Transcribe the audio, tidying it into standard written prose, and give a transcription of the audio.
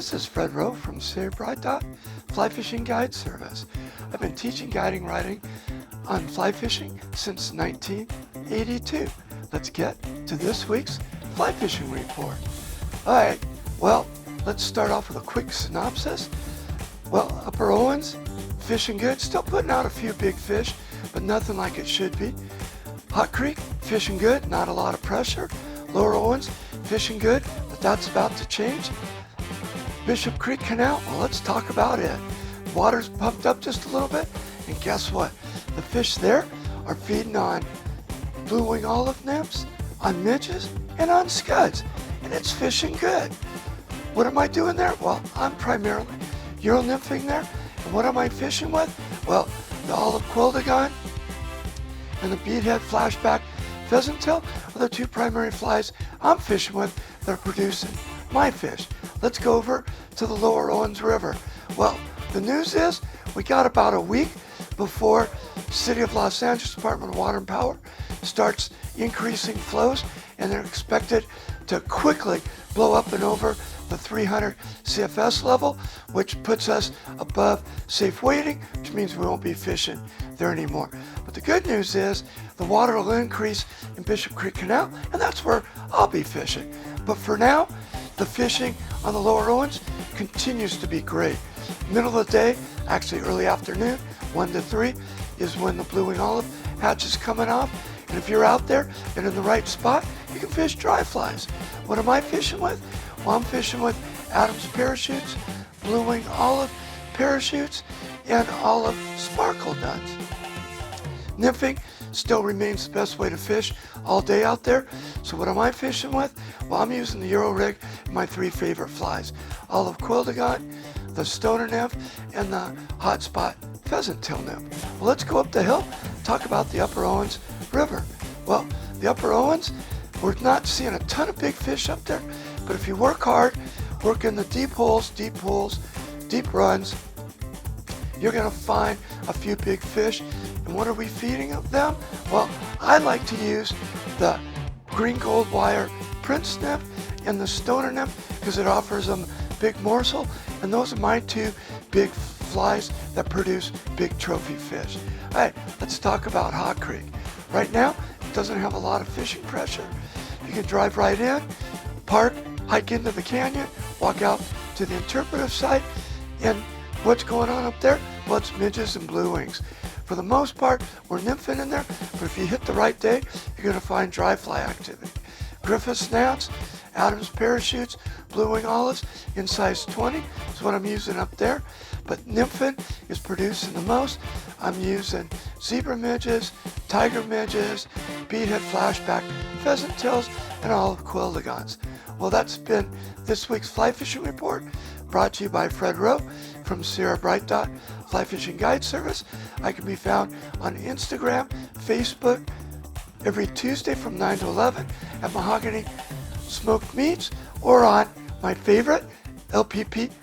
This is Fred Rowe from Sierra Bright Fly Fishing Guide Service. I've been teaching guiding writing on fly fishing since 1982. Let's get to this week's fly fishing report. Alright, well, let's start off with a quick synopsis. Well, Upper Owens, fishing good, still putting out a few big fish, but nothing like it should be. Hot Creek, fishing good, not a lot of pressure. Lower Owens, fishing good, but that's about to change. Bishop Creek Canal, well, let's talk about it. Water's pumped up just a little bit, and guess what? The fish there are feeding on blue wing olive nymphs, on midges, and on scuds, and it's fishing good. What am I doing there? Well, I'm primarily Euro nymphing there, and what am I fishing with? Well, the olive quildagon and the beadhead flashback pheasant tail are the two primary flies I'm fishing with that are producing my fish. Let's go over to the Lower Owens River. Well, the news is we got about a week before City of Los Angeles Department of Water and Power starts increasing flows, and they're expected to quickly blow up and over the 300 CFS level, which puts us above safe waiting, which means we won't be fishing there anymore. But the good news is the water will increase in Bishop Creek Canal, and that's where I'll be fishing. But for now, the fishing on the Lower Owens continues to be great. Middle of the day, actually early afternoon, 1 to 3, is when the blue wing olive hatch is coming off. And if you're out there and in the right spot, you can fish dry flies. What am I fishing with? Well, I'm fishing with Adams parachutes, blue wing olive parachutes, and olive sparkle nuts. Nymphing still remains the best way to fish all day out there. So what am I fishing with? Well, I'm using the Euro rig and my three favorite flies: olive quildagon, the stoner nymph, and the hotspot pheasant tail nymph. Well, let's go up the hill, talk about the Upper Owens River. Well, the Upper Owens, we're not seeing a ton of big fish up there, but if you work hard, work in the deep holes, deep runs, you're gonna find a few big fish. And what are we feeding of them? Well, I like to use the green gold wire prince nymph and the stoner nymph because it offers them big morsel, and those are my two big flies that produce big trophy fish. All right, let's talk about Hot Creek. Right now, it doesn't have a lot of fishing pressure. You can drive right in, park, hike into the canyon, walk out to the interpretive site, and what's going on up there? Well, it's midges and blue wings. For the most part, we're nymphing in there, but if you hit the right day, you're going to find dry fly activity. Griffith's gnats, Adams parachutes, blue wing olives in size 20 is what I'm using up there. But nymphing is producing the most. I'm using zebra midges, tiger midges, beadhead flashback, pheasant tails, and olive quildagons. Well, that's been this week's fly fishing report, brought to you by Fred Rowe from Sierra Bright Fly Fishing Guide Service. I can be found on Instagram, Facebook, every Tuesday from 9 to 11 at Mahogany Smoked Meats, or on my favorite, lpptv.us.